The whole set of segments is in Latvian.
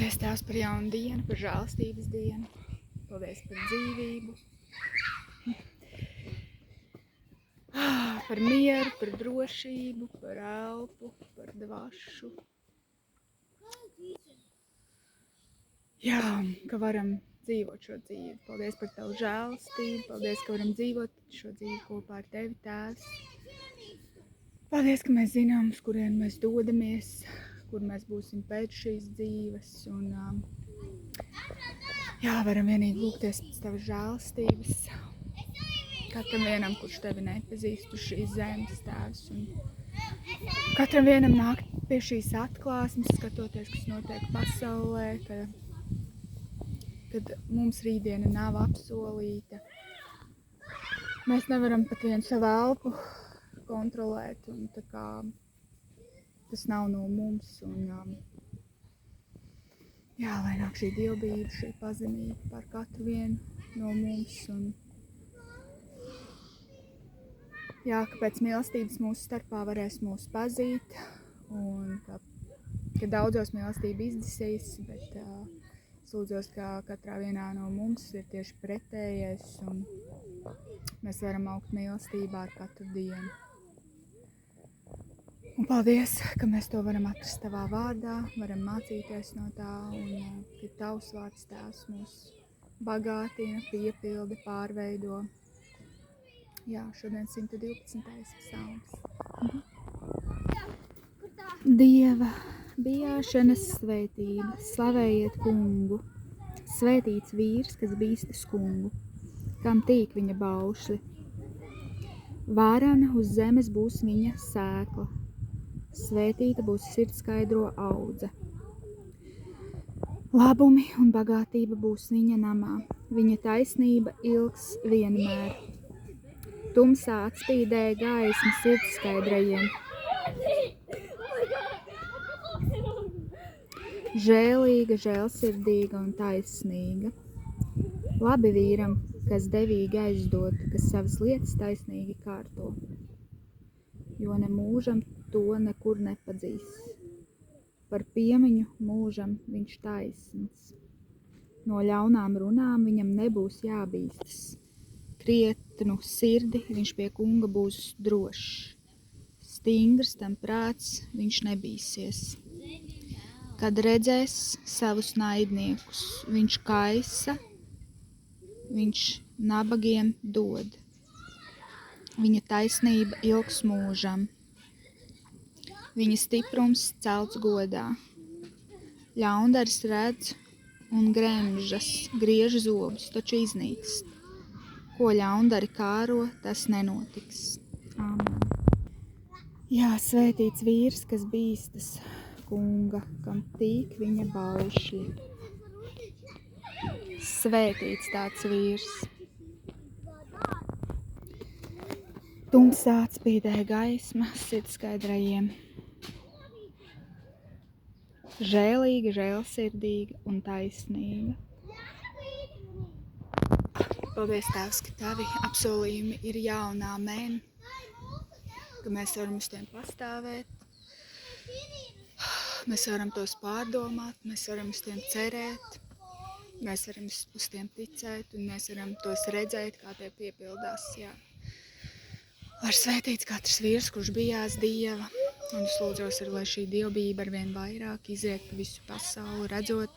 Paldies, Tēvs, par jaunu dienu, par žēlstības dienu. Paldies par dzīvību, par mieru, par drošību, par elpu, par dvašu. Jā, ka varam dzīvot šo dzīvi. Paldies par Tavu žēlstību, paldies, ka varam dzīvot šo dzīvi kopā ar Tevi, Tēvs. Paldies, ka mēs zinām, uz kurien mēs dodamies, kur mēs būsim pēc šīs dzīves. Un, jā, varam vienīgi lūgties pēc Tavas žēlstības. Katram vienam, kurš Tevi nepazīst uz šīs zemes, Tēvs. Un katram vienam nākt pie šīs atklāsmes, skatoties, kas notiek pasaulē, kad mums rītdiena nav apsolīta. Mēs nevaram pat vienu savu elpu kontrolēt, un tā kā tas nav no mums. Un, jā, lai nāk šī dievbijība, šī pazemība par katru vienu no mums. Un, jā, ka pēc mīlestības mūsu starpā varēs mūs pazīt, un ka daudzos mīlestība izdzisīs, bet es lūdzos, ka katrā vienā no mums ir tieši pretējais, un mēs varam augt mīlestībā ar katru dienu. Un paldies, ka mēs to varam atrast Tavā vārdā, varam mācīties no tā, un ka Tavs vārds, Tēvs, mūs bagātina, piepilda, pārveido. Jā, šodien 112. psalms. Dieva bijāšanas svētība, slavējiet kungu. Svētīts vīrs, kas bīstas kungu, kam tīk viņa baušļi. Vārana uz zemes būs viņa sēkla, svētīta būs sirdskaidro audze. Labumi un bagātība būs viņa namā, viņa taisnība ilgs vienmēr. Tumsā atspīdēja gaisma sirdskaidrajiem. Žēlīga, žēlsirdīga un taisnīga. Labi vīram, kas devīgi aizdod, kas savas lietas taisnīgi kārto, jo ne mūžam to nekur nepadzīs. Par piemiņu mūžam viņš taisns. No ļaunām runām viņam nebūs jābīstas. Krietnu sirdi viņš pie kunga būs drošs. Stingrs tam prāts viņš nebīsies. Kad redzēs savus naidniekus, viņš kaisa, viņš nabagiem dod. Viņa taisnība ilgs mūžam. Viņa stiprums celts godā. Ļaundaris redz un gremžas, griež zobus, taču iznīkst. Ko ļaundari kāro, tas nenotiks. Amen. Jā, svētīts vīrs, kas bīstas kunga, kam tīk viņa baušļi. Svētīts tāds vīrs. Tumsā atspīdēja gaisma sirdskaidrajiem. Žēlīga, žēlsirdīga un taisnīga. Paldies, Tēvs, ka Tavi apsolījumi ir jā un āmen, ka mēs varam uz tiem pastāvēt, mēs varam tos pārdomāt, mēs varam uz tiem cerēt, mēs varam uz tiem ticēt un mēs varam tos redzēt, kā tie piepildās. Jā. Lai svētīts katrs vīrs, kurš bijās Dieva, un es lūdzos, lai šī dievbijība arvien vairāk iziet pa visu pasauli, redzot,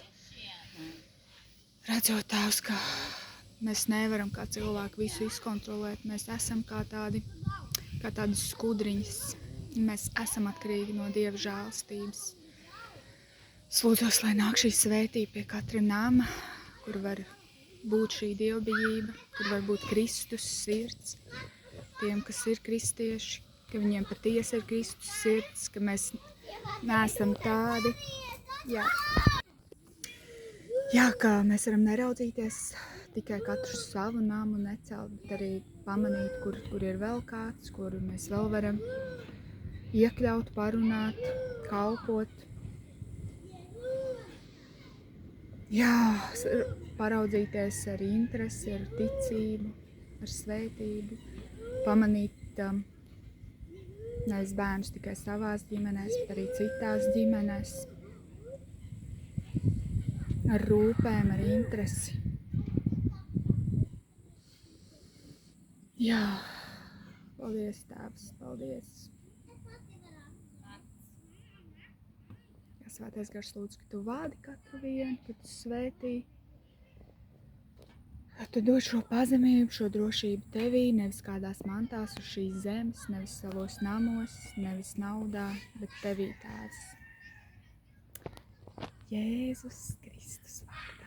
Tēvs, ka mēs nevaram kā cilvēki visu izkontrolēt. Mēs esam kā tādi skudriņas. Mēs esam atkarīgi no Dieva žēlstības. Es lūdzos, lai nāk šī svētība pie katra nama, kur var būt šī dievbijība, kur var būt Kristus sirds. Tiem, kas ir kristieši, ka viņiem patiesi ir Kristus sirds, ka mēs neesam tādi. Jā, ka mēs varam neraudzīties tikai katru savu namu necelt, bet arī pamanīt, kur ir vēl kāds, kuru mēs vēl varam iekļaut, parunāt, kalpot. Jā, paraudzīties ar interesi, ar ticību, ar svētību, pamanīt nevis bērnus tikai savās ģimenēs, bet arī citās ģimenēs. ar rūpēm, ar interesi. Jā, paldies, Tēvs, paldies. Svētais Gars lūdzu, ka tu vādi katru vienu, ka tu svētī. Tu dod šo pazemību, šo drošību tevī, nevis kādās mantās uz šīs zemes, nevis savos namos, nevis naudā, bet tevī, Tēvs. Jēzus Kristus vārdā.